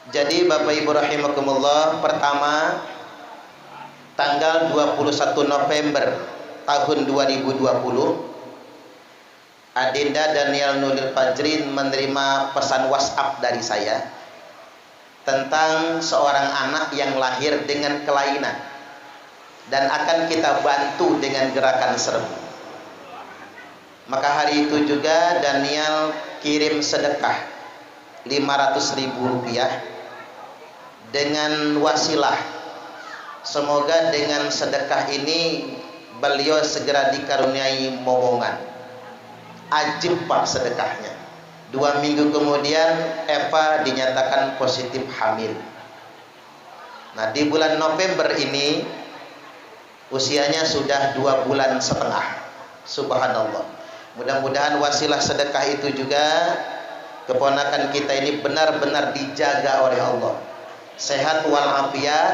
Jadi Bapak Ibu rahimakumullah, pertama tanggal 21 November tahun 2020, Adinda Daniel Nuril Fajrin menerima pesan WhatsApp dari saya tentang seorang anak yang lahir dengan kelainan dan akan kita bantu dengan gerakan serbu. Maka hari itu juga Daniel kirim sedekah 500.000 rupiah dengan wasilah. Semoga dengan sedekah ini beliau segera dikaruniai momongan. Ajib Pak sedekahnya. 2 minggu kemudian Eva dinyatakan positif hamil. Nah, di bulan November ini usianya sudah 2,5 bulan. Subhanallah. Mudah-mudahan wasilah sedekah itu juga keponakan kita ini benar-benar dijaga oleh Allah. Sehat walafiat,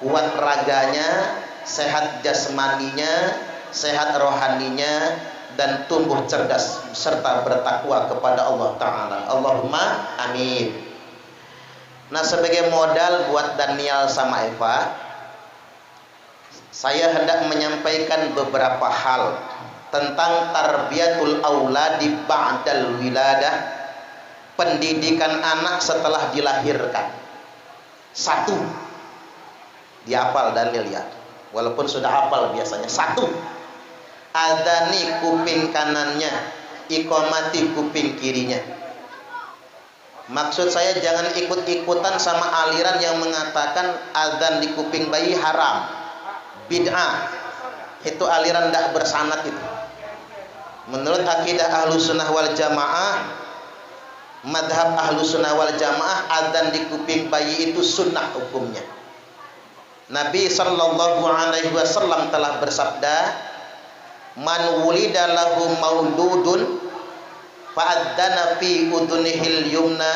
kuat raganya, sehat jasmaninya, sehat rohaninya, dan tumbuh cerdas serta bertakwa kepada Allah Ta'ala. Allahumma amin. Nah, sebagai modal buat Daniel sama Eva, saya hendak menyampaikan beberapa hal tentang tarbiyatul auladi ba'dal wiladah, pendidikan anak setelah dilahirkan. 1, dihafal Daniel ya, walaupun sudah hafal biasanya. 1, adani kuping kanannya, iqamati kuping kirinya. Maksud saya jangan ikut-ikutan sama aliran yang mengatakan adzan di kuping bayi haram, bid'ah. Itu aliran tidak bersanad itu. Menurut akidah Ahlussunnah wal Jamaah, madhab Ahlussunnah wal Jamaah, adzan di kuping bayi itu sunnah hukumnya. Nabi sallallahu alaihi wasallam telah bersabda, "Man wulida lahu mauludun fa'adzana fi udhunihil yumna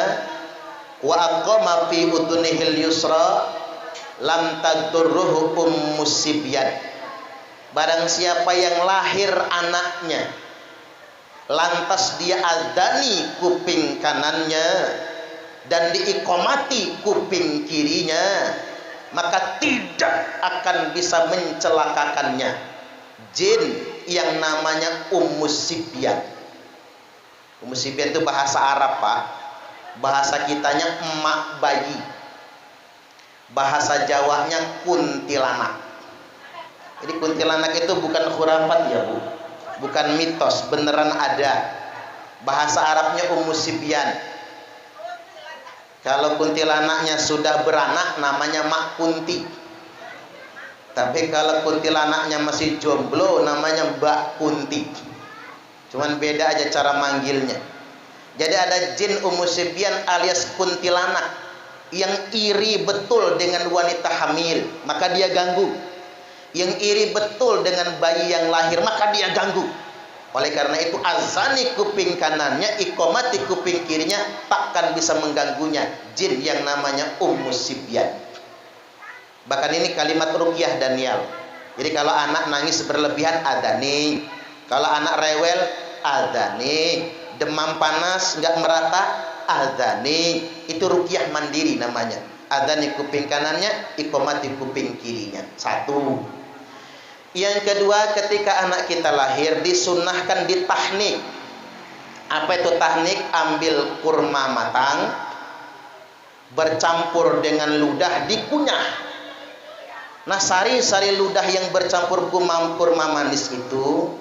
wa aqama fi udhunihil yusra lam tadurruhu musibyan." Barang siapa yang lahir anaknya lantas dia adzani kuping kanannya dan diiqamati kuping kirinya, maka tidak akan bisa mencelakakannya jin yang namanya Sibyan. Sibyan itu bahasa Arab Pak, bahasa kitanya emak bayi, bahasa Jawanya kuntilanak. Jadi kuntilanak itu bukan khurafat ya Bu, bukan mitos, beneran ada. Bahasa Arabnya Sibyan. Kalau kuntilanaknya sudah beranak namanya Mak Kunti. Tapi kalau kuntilanaknya masih jomblo namanya Mbak Kunti. Cuman beda aja cara manggilnya. Jadi ada jin Sibyan alias kuntilanak yang iri betul dengan wanita hamil, maka dia ganggu. Yang iri betul dengan bayi yang lahir, maka dia ganggu. Oleh karena itu azani kuping kanannya, iqamati kuping kirinya, takkan bisa mengganggunya jin yang namanya Sibyan. Bahkan ini kalimat ruqyah Daniel. Jadi kalau anak nangis berlebihan adani, kalau anak rewel adani, demam panas nggak merata adani, itu ruqyah mandiri namanya. Adani kuping kanannya, iqamati kuping kirinya. 1. Yang kedua, ketika anak kita lahir disunnahkan ditahnik. Apa itu tahnik? Ambil kurma matang bercampur dengan ludah dikunyah. Nah, sari-sari ludah yang bercampur kurma manis itu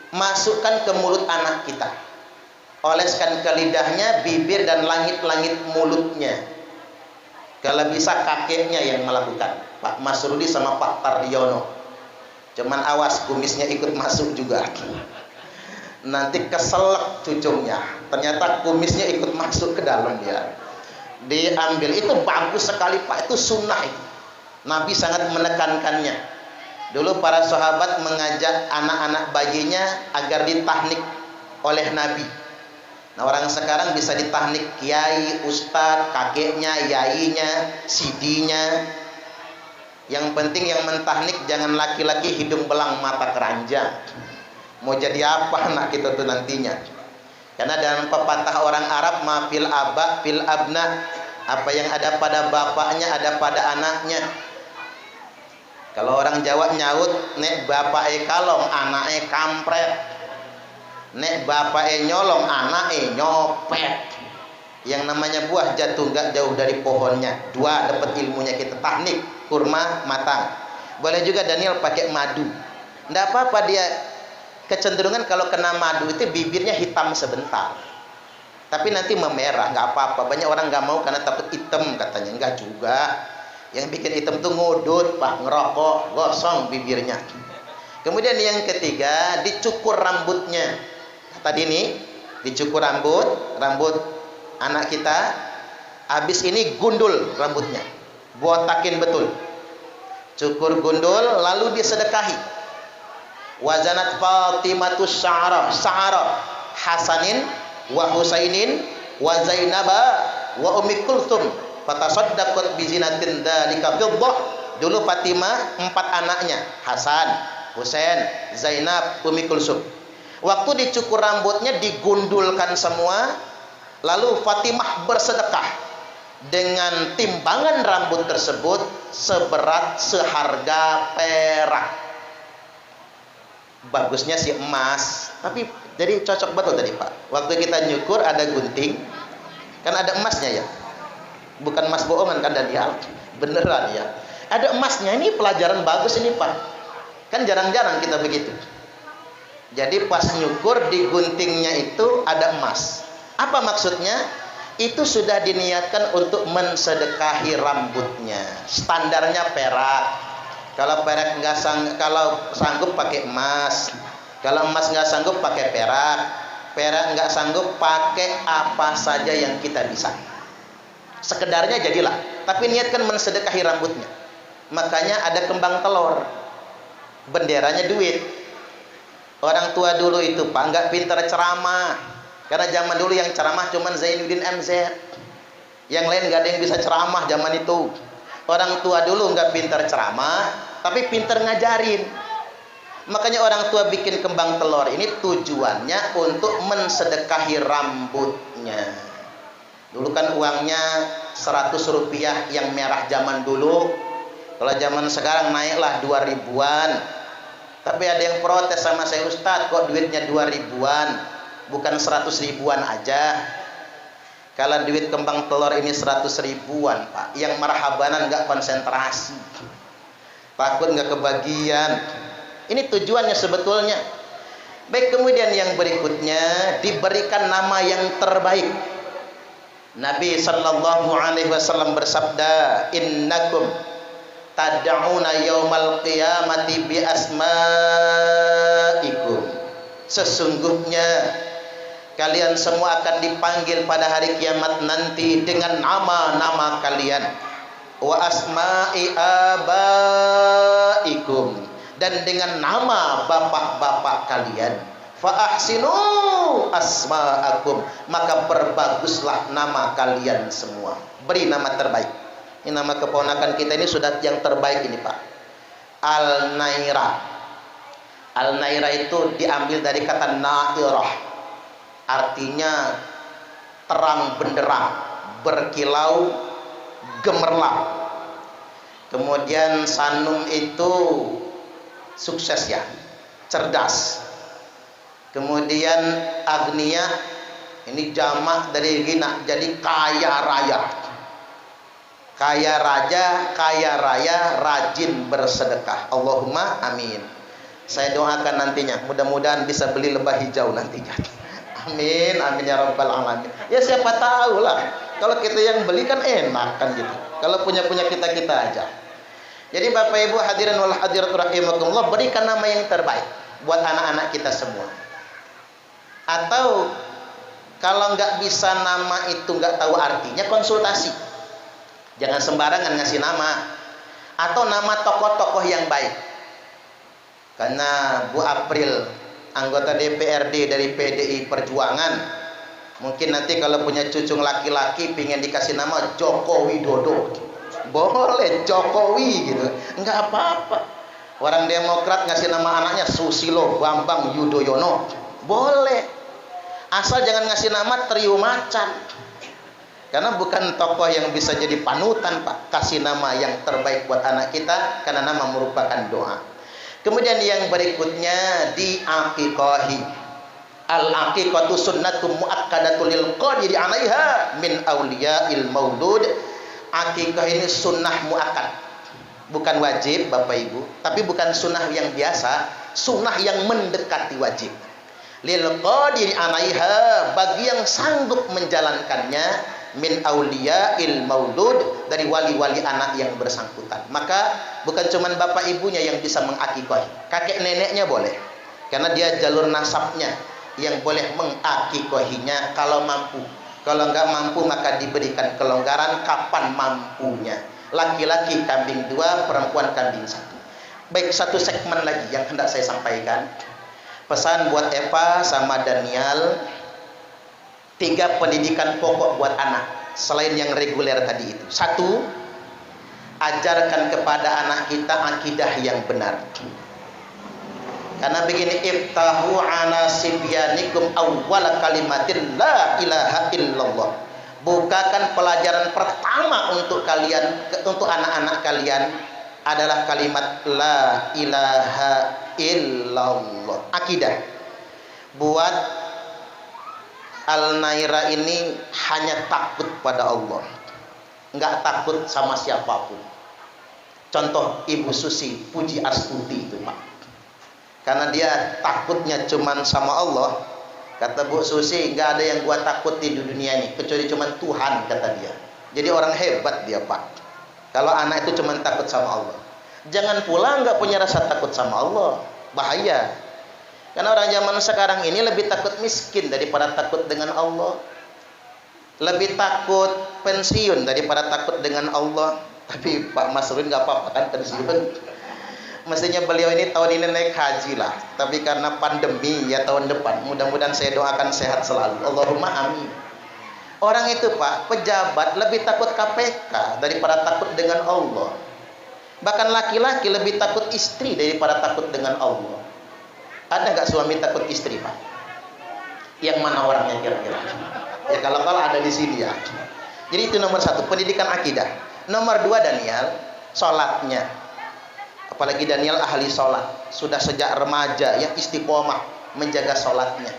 masukkan ke mulut anak kita. Oleskan ke lidahnya, bibir dan langit-langit mulutnya. Kalau bisa kakeknya yang melakukan, Pak Masrudi sama Pak Tardiono. Cuman awas kumisnya ikut masuk juga. Nanti keselak cucunya. Ternyata kumisnya ikut masuk ke dalam ya. Diambil, itu bagus sekali Pak, itu sunnah itu. Nabi sangat menekankannya. Dulu para sahabat mengajak anak-anak bayinya agar ditahnik oleh Nabi. Nah, orang sekarang bisa ditahnik kiai, ustadz, kakeknya, yainya, sidinya. Yang penting yang mentahnik jangan laki-laki hidung belang mata keranjang. Mau jadi apa anak kita tuh nantinya? Karena dalam pepatah orang Arab, ma fil aba fil abna, Apa yang ada pada bapaknya ada pada anaknya. Kalau orang Jawa nyaut, nek bapake kalong, anake kampret. Nek bapake nyolong, anake nyopet. Yang namanya buah jatuh nggak jauh dari pohonnya. Dua, dapat ilmunya kita. Teknik kurma matang. Boleh juga Daniel pakai madu. Nggak apa-apa, dia kecenderungan kalau kena madu itu bibirnya hitam sebentar. Tapi nanti memerah, nggak apa-apa. Banyak orang nggak mau karena takut hitam katanya. Nggak juga. Yang bikin hitam tuh ngudut, Pak, ngerokok, gosong bibirnya. Kemudian yang ketiga, dicukur rambutnya. Tadi nih, dicukur rambut anak kita. Habis ini gundul rambutnya, botakin betul. Cukur gundul, lalu disedekahi. Wazanat Fatimatus Sa'ara Hasanin wa Husainin wa Zainaba wa Ummi Kulthum fatasaddaqat bi zinatin dzalika fiddah. Dulu Fatimah 4 anaknya, Hasan, Husain, Zainab, Ummi Kulthum. Waktu dicukur rambutnya digundulkan semua, lalu Fatimah bersedekah dengan timbangan rambut tersebut seberat seharga perak. Bagusnya sih emas, tapi jadi cocok betul tadi Pak. Waktu kita nyukur ada gunting, kan ada emasnya ya. Bukan emas bohongan kan Daniel, beneran ya. Ada emasnya, ini pelajaran bagus ini Pak. Kan jarang-jarang kita begitu. Jadi pas nyukur di guntingnya itu ada emas. Apa maksudnya? Itu sudah diniatkan untuk mensedekahi rambutnya. Standarnya perak. Kalau perak nggak kalau sanggup pakai emas. Kalau emas nggak sanggup pakai perak. Perak nggak sanggup pakai apa saja yang kita bisa. Sekedarnya jadilah. Tapi niatkan mensedekahi rambutnya. Makanya ada kembang telur. Benderanya duit. Orang tua dulu itu Pak nggak pintar ceramah. Karena zaman dulu yang ceramah cuman Zainuddin MZ. Yang lain nggak ada yang bisa ceramah zaman itu. Orang tua dulu nggak pintar ceramah, tapi pintar ngajarin. Makanya orang tua bikin kembang telur ini tujuannya untuk mensedekahi rambutnya. Dulu kan uangnya 100 rupiah yang merah zaman dulu. Kalau zaman sekarang naiklah 2 ribuan. Tapi ada yang protes sama saya, Ustadz kok duitnya 2 ribuan, bukan 100 ribuan aja. Kalau duit kembang telur ini 100 ribuan Pak, yang marhabanan nggak konsentrasi, takut nggak kebagian. Ini tujuannya sebetulnya. Baik, kemudian yang berikutnya diberikan nama yang terbaik. Nabi sallallahu alaihi wasallam bersabda, innakum tad'una yaumal qiyamati bi asma'ikum. Sesungguhnya kalian semua akan dipanggil pada hari kiamat nanti dengan nama-nama kalian. Wa asma'i abaikum, dan dengan nama bapak-bapak kalian. Fa ahsinu asma'akum, maka perbaguslah nama kalian semua. Beri nama terbaik. Ini nama keponakan kita ini sudah yang terbaik ini Pak. Al-Naira. Al-Naira itu diambil dari kata nairah. Artinya terang benderang, berkilau, gemerlap. Kemudian Sanum itu sukses ya, cerdas. Kemudian Agnia ini jamak dari Gina, jadi kaya raya. Kaya raja, kaya raya, rajin bersedekah. Allahumma amin. Saya doakan nantinya, mudah-mudahan bisa beli lebah hijau nantinya. Amin, amin ya rabbal alamin. Ya siapa tahu lah, kalau kita yang beli kan enak kan gitu. Kalau punya kita aja. Jadi Bapak Ibu hadirin wal hadirat rahimakumullah, berikan nama yang terbaik buat anak-anak kita semua. Atau kalau nggak bisa nama itu, nggak tahu artinya, konsultasi. Jangan sembarangan ngasih nama. Atau nama tokoh-tokoh yang baik. Karena Bu April, anggota DPRD dari PDI Perjuangan, mungkin nanti kalau punya cucu laki-laki pingin dikasih nama Joko Widodo, boleh Jokowi gitu, enggak apa-apa. Orang Demokrat ngasih nama anaknya Susilo Bambang Yudhoyono, boleh, asal jangan ngasih nama Trio Macan. Karena bukan tokoh yang bisa jadi panutan, Pak. Kasih nama yang terbaik buat anak kita, karena nama merupakan doa. Kemudian yang berikutnya diaqiqahi. Al-aqiqatu sunnatum muakkadatul lil qadiri 'alaiha min auliya'il maulud. Aqiqah ini sunnah muakkad. Bukan wajib, Bapak Ibu, tapi bukan sunnah yang biasa, sunnah yang mendekati wajib. Lil qadiri 'alaiha, bagi yang sanggup menjalankannya, min auliya'il maulud, dari wali-wali anak yang bersangkutan. Maka bukan cuman bapak ibunya yang bisa mengakikahi, kakek neneknya boleh, karena dia jalur nasabnya yang boleh mengakikahinya kalau mampu. Kalau enggak mampu maka diberikan kelonggaran kapan mampunya. Laki-laki kambing 2, perempuan kambing 1. Baik, satu segmen lagi yang hendak saya sampaikan. Pesan buat Eva sama Daniel, 3 pendidikan pokok buat anak selain yang reguler tadi itu. 1, ajarkan kepada anak kita akidah yang benar. Karena begini, iftahu ala sibyanikum awwala kalimatin la ilaha illallah. Bukakan pelajaran pertama untuk kalian, untuk anak-anak kalian adalah kalimat la ilaha illallah. Akidah. Buat Al-Naira ini hanya takut pada Allah, nggak takut sama siapapun. Contoh Ibu Susi Puji Astuti itu, Pak. Karena dia takutnya cuman sama Allah. Kata Bu Susi, nggak ada yang gua takut di dunia ini kecuali cuman Tuhan, kata dia. Jadi orang hebat dia, Pak. Kalau anak itu cuman takut sama Allah. Jangan pula nggak punya rasa takut sama Allah, bahaya. Karena orang zaman sekarang ini lebih takut miskin daripada takut dengan Allah. Lebih takut pensiun daripada takut dengan Allah. Tapi Pak Masrun nggak apa-apa kan pensiun. Mestinya beliau ini tahun ini naik haji lah. Tapi karena pandemi ya tahun depan. Mudah-mudahan saya doakan sehat selalu. Allahumma amin. Orang itu, Pak, pejabat lebih takut KPK daripada takut dengan Allah. Bahkan laki-laki lebih takut istri daripada takut dengan Allah. Ada nggak suami takut istri, Pak? Yang mana orangnya kira-kira? Ya kalau ada di sini ya. Jadi itu nomor 1, pendidikan akidah. Nomor 2, Daniel, sholatnya. Apalagi Daniel ahli sholat. Sudah sejak remaja ya istiqomah menjaga sholatnya.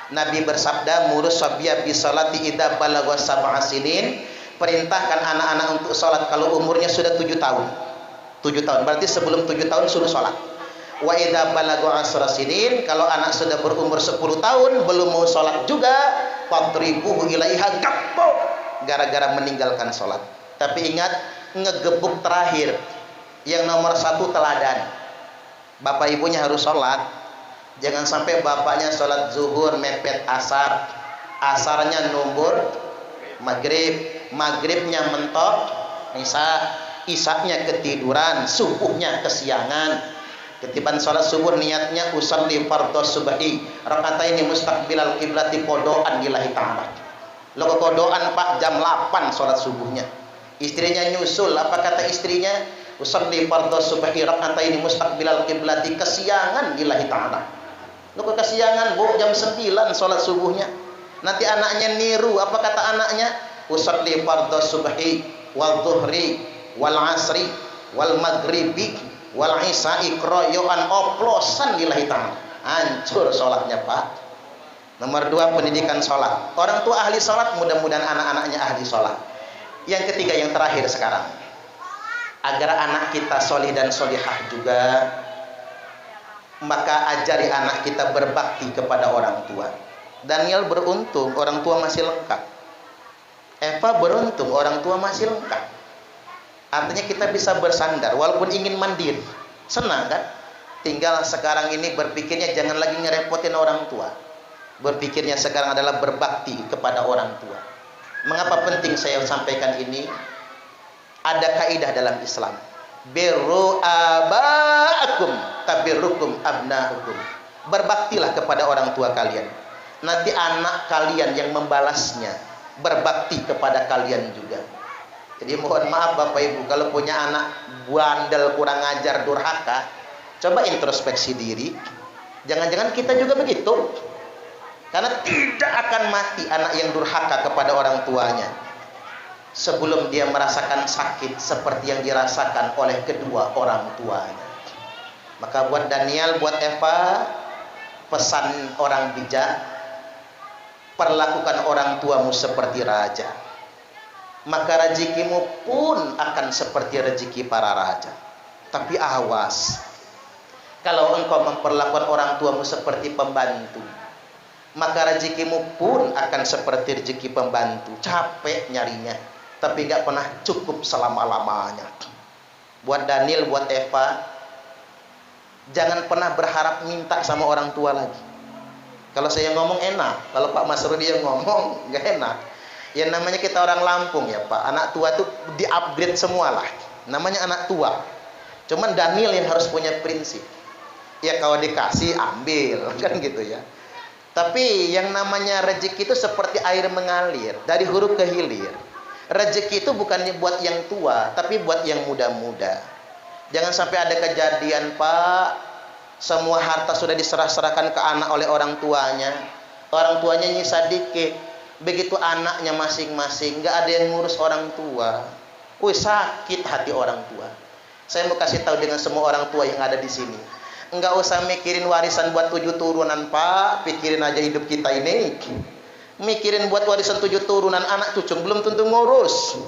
Nabi bersabda, murus sabiyya bi sholati idza balagha sab'a sinin. Perintahkan anak-anak untuk sholat kalau umurnya sudah 7 tahun. 7 tahun, berarti sebelum 7 tahun suruh sholat. Wa idza balagha 10 sinin, kalau anak sudah berumur 10 tahun belum mau sholat juga, fatribuhu ilaiha gappo, gara-gara meninggalkan sholat. Tapi ingat, ngegebuk terakhir. Yang nomor 1 teladan. Bapak ibunya harus sholat. Jangan sampai bapaknya sholat zuhur mepet asar, asarnya numbur maghrib, maghribnya mentok isya, isyanya ketiduran, subuhnya kesiangan. Ketiban sholat subuh niatnya usalli fardhu subhi rakataini mustaqbilal qiblati kodoan lillahi ta'ala. Lo kodoan, Pak, jam 8 sholat subuhnya. Istrinya nyusul, apa kata istrinya? Usalli fardhu subhi rakataini mustaqbilal qiblati, kesiangan lillahi ta'ala. Lo kesiangan, Bu, jam 9 sholat subuhnya. Nanti anaknya niru, apa kata anaknya? Usalli fardhu subhi wal dhuhri wal asri wal maghribi wal isya'i kroyoan, oplosan lillahi ta'ala. Hancur sholatnya, Pak. Nomor 2, pendidikan sholat. Orang tua ahli sholat, mudah-mudahan anak-anaknya ahli sholat. Yang ketiga, yang terakhir sekarang, agar anak kita solih dan solihah juga, maka ajari anak kita berbakti kepada orang tua. Daniel beruntung, orang tua masih lengkap. Eva beruntung, orang tua masih lengkap. Artinya kita bisa bersandar walaupun ingin mandiri. Senang kan? Tinggal sekarang ini berpikirnya jangan lagi ngerepotin orang tua. Berpikirnya sekarang adalah berbakti kepada orang tua. Mengapa penting saya sampaikan ini? Ada kaidah dalam Islam. Birru aba'akum tabirrukum abna'ukum. Berbaktilah kepada orang tua kalian. Nanti anak kalian yang membalasnya berbakti kepada kalian juga. Jadi mohon maaf Bapak Ibu, kalau punya anak bandel, kurang ajar, durhaka, coba introspeksi diri. Jangan-jangan kita juga begitu. Karena tidak akan mati anak yang durhaka kepada orang tuanya. sebelum dia merasakan sakit seperti yang dirasakan oleh kedua orang tuanya. Maka buat Daniel, buat Eva, pesan orang bijak, perlakukan orang tuamu seperti raja, maka rezekimu pun akan seperti rezeki para raja. Tapi awas, kalau engkau memperlakukan orang tuamu seperti pembantu, maka rezekimu pun akan seperti rezeki pembantu, capek nyarinya, tapi gak pernah cukup selama-lamanya. Buat Daniel, buat Eva, jangan pernah berharap minta sama orang tua lagi. Kalau saya ngomong enak, kalau Pak Mas Rudi yang ngomong gak enak. Ya namanya kita orang Lampung ya Pak, anak tua tuh di-upgrade semua lah, namanya anak tua. Cuman Daniel yang harus punya prinsip, ya kalau dikasih ambil, kan gitu ya. Tapi yang namanya rezeki itu seperti air mengalir dari hulu ke hilir. Rezeki itu bukannya buat yang tua, tapi buat yang muda-muda. Jangan sampai ada kejadian Pak, semua harta sudah diserah-serahkan ke anak oleh orang tuanya. Orang tuanya nyisa dikit, begitu anaknya masing-masing, nggak ada yang ngurus orang tua. Wih, sakit hati orang tua. Saya mau kasih tahu dengan semua orang tua yang ada di sini, enggak usah mikirin warisan buat 7 turunan Pak, pikirin aja hidup kita ini. Mikirin buat warisan 7 turunan, anak cucu belum tentu ngurus.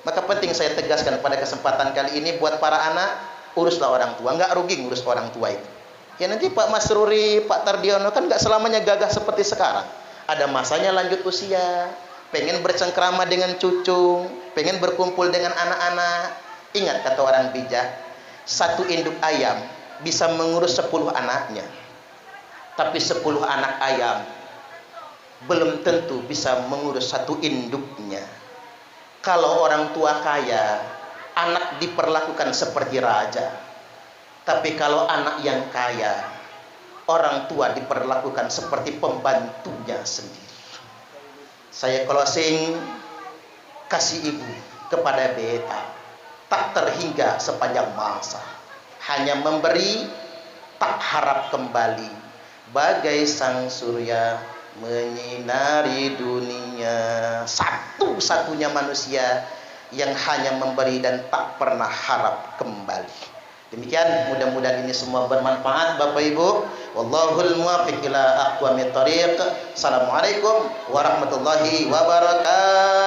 Maka penting saya tegaskan pada kesempatan kali ini buat para anak, uruslah orang tua, enggak rugi ngurus orang tua itu. Ya nanti Pak Mas Ruri, Pak Tardiono kan enggak selamanya gagah seperti sekarang. Ada masanya lanjut usia, pengen bercengkrama dengan cucu, pengen berkumpul dengan anak-anak. Ingat kata orang bijak, satu induk ayam bisa mengurus 10 anaknya, tapi 10 anak ayam belum tentu bisa mengurus satu induknya. Kalau orang tua kaya, anak diperlakukan seperti raja. Tapi kalau anak yang kaya, orang tua diperlakukan seperti pembantunya sendiri. Saya closing, kasih ibu kepada beta tak terhingga sepanjang masa, hanya memberi, tak harap kembali, bagai sang surya menyinari dunia. Satu-satunya manusia yang hanya memberi dan tak pernah harap kembali. Demikian, mudah-mudahan ini semua bermanfaat Bapak Ibu. Wallahul muwaffiq ila aqwamit thoriq. Assalamualaikum warahmatullahi wabarakatuh.